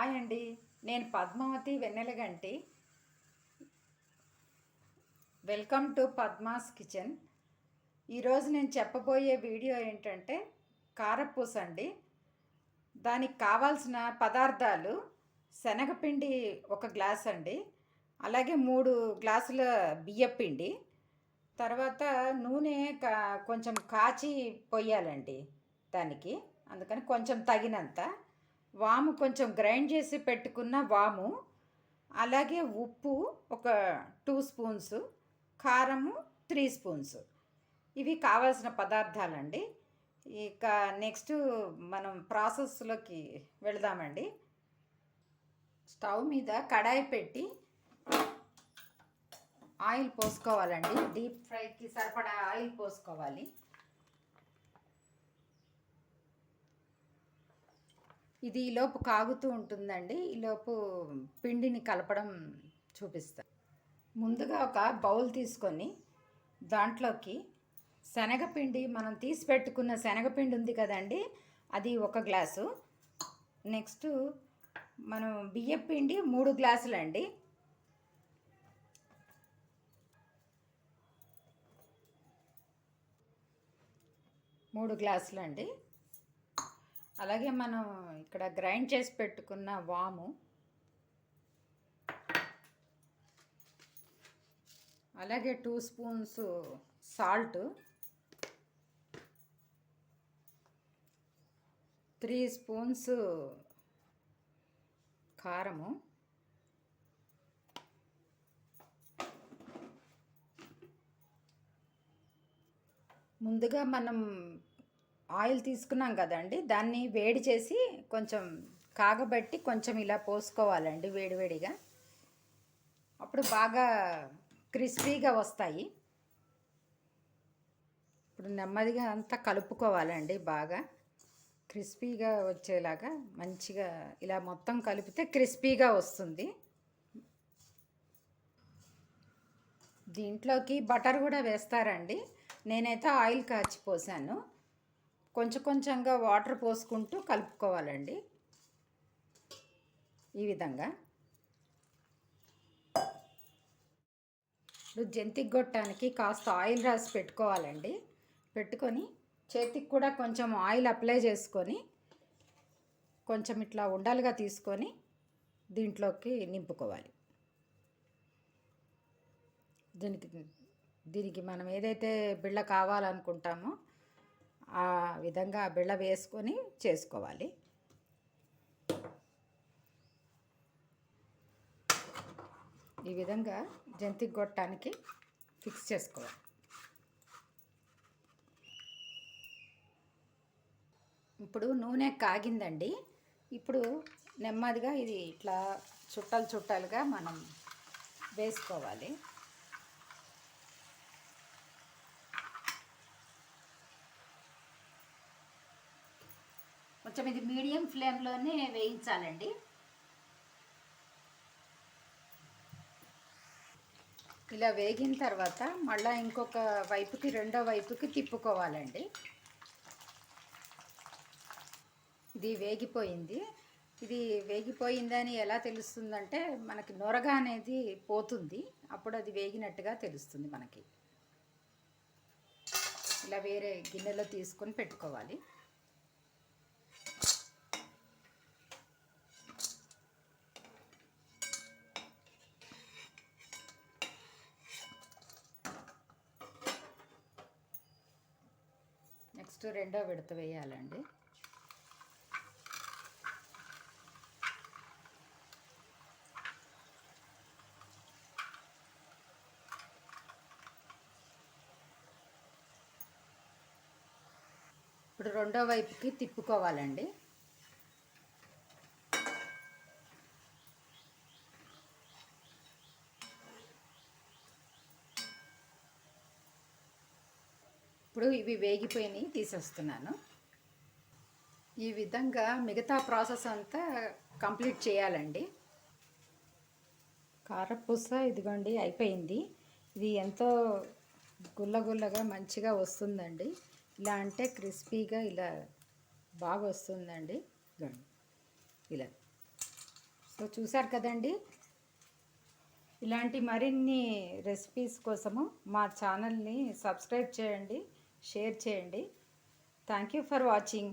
Hi అండి, నేను Padmavathi Vennelaganti. Welcome to Padma's kitchen. ఈరోజు నేను చెప్పబోయే వీడియో ఏంటంటే కారపూస అండి. దానికి కావాల్సిన పదార్థాలు శనగపిండి 1 గ్లాస్ అండి, అలాగే 3 గ్లాసుల బియ్యపిండి, తర్వాత నూనె కొంచెం కాచి పొయ్యాలండి దానికి, అందుకని కొంచెం తగినంత వాము, కొంచెం గ్రైండ్ చేసి పెట్టుకున్న వాము, అలాగే ఉప్పు ఒక 2 స్పూన్స్, కారము 3 స్పూన్స్. ఇవి కావాల్సిన పదార్థాలండి. ఇక నెక్స్ట్ మనం ప్రాసెస్లోకి వెళదామండి. స్టవ్ మీద కడాయి పెట్టి ఆయిల్ పోసుకోవాలండి. డీప్ ఫ్రైకి సరిపడా ఆయిల్ పోసుకోవాలి. ఇది ఈలోపు కాగుతూ ఉంటుందండి. ఈలోపు పిండిని కలపడం చూపిస్తా. ముందుగా ఒక బౌల్ తీసుకొని దాంట్లోకి శనగపిండి, మనం తీసి పెట్టుకున్న శనగపిండి ఉంది కదండి, అది 1 గ్లాసు. నెక్స్ట్ మనం బియ్యపిండి 3 గ్లాసులు అండి. అలాగే మనం ఇక్కడ గ్రైండ్ చేసి పెట్టుకున్న వాము, అలాగే 2 స్పూన్స్ సాల్ట్, 3 స్పూన్స్ కారము, ముందుగా మనం ఆయిల్ తీసుకున్నాం కదండి, దాన్ని వేడి చేసి కొంచెం కాగబెట్టి కొంచెం ఇలా పోసుకోవాలండి వేడివేడిగా. అప్పుడు బాగా క్రిస్పీగా వస్తాయి. ఇప్పుడు నెమ్మదిగా అంతా కలుపుకోవాలండి, బాగా క్రిస్పీగా వచ్చేలాగా మంచిగా ఇలా మొత్తం కలిపితే క్రిస్పీగా వస్తుంది. దీంట్లోకి బటర్ కూడా వేస్తారండి. నేనైతే ఆయిల్ కాచి పోసాను. కొంచెం కొంచెంగా వాటర్ పోసుకుంటూ కలుపుకోవాలండి ఈ విధంగా. ఇప్పుడు జంతికి కొట్టడానికి కాస్త ఆయిల్ రాసి పెట్టుకోవాలండి. పెట్టుకొని చేతికి కూడా కొంచెం ఆయిల్ అప్లై చేసుకొని కొంచెం ఇట్లా ఉండలుగా తీసుకొని దీంట్లోకి నింపుకోవాలి. దీనికి మనం ఏదైతే బిళ్ళ కావాలనుకుంటామో ఆ విధంగా బిళ్ళ వేసుకొని చేసుకోవాలి. ఈ విధంగా జంతికి కొట్టడానికి ఫిక్స్ చేసుకోవాలి. ఇప్పుడు నూనె కాగిందండి. ఇప్పుడు నెమ్మదిగా ఇది ఇట్లా చుట్టలు చుట్టలుగా మనం వేసుకోవాలి. కొంచెం ఇది మీడియం ఫ్లేమ్లోనే వేయించాలండి. ఇలా వేగిన తర్వాత మళ్ళీ ఇంకొక వైపుకి, రెండో వైపుకి తిప్పుకోవాలండి. ఇది వేగిపోయింది. ఇది వేగిపోయిందని ఎలా తెలుస్తుందంటే మనకి నొరగ అనేది పోతుంది, అప్పుడు అది వేగినట్టుగా తెలుస్తుంది మనకి. ఇలా వేరే గిన్నెలో తీసుకొని పెట్టుకోవాలి. నెక్స్ట్ రెండో విడత వేయాలండి. ఇప్పుడు రెండో వైపుకి తిప్పుకోవాలండి. ఇప్పుడు ఇవి వేగిపోయినాయి, తీసేస్తున్నాను. ఈ విధంగా మిగతా ప్రాసెస్ అంతా కంప్లీట్ చేయాలండి. కారపూస ఇదిగోండి అయిపోయింది. ఇది ఎంతో గుల్లగుల్లగా మంచిగా వస్తుందండి. ఇలా అంటే క్రిస్పీగా ఇలా బాగా వస్తుందండి. ఇదిగోండి ఇలా సో చూసారు కదండి, ఇలాంటి మరిన్ని రెసిపీస్ కోసము మా ఛానల్ని సబ్స్క్రైబ్ చేయండి, షేర్ చేయండి. Thank you for watching.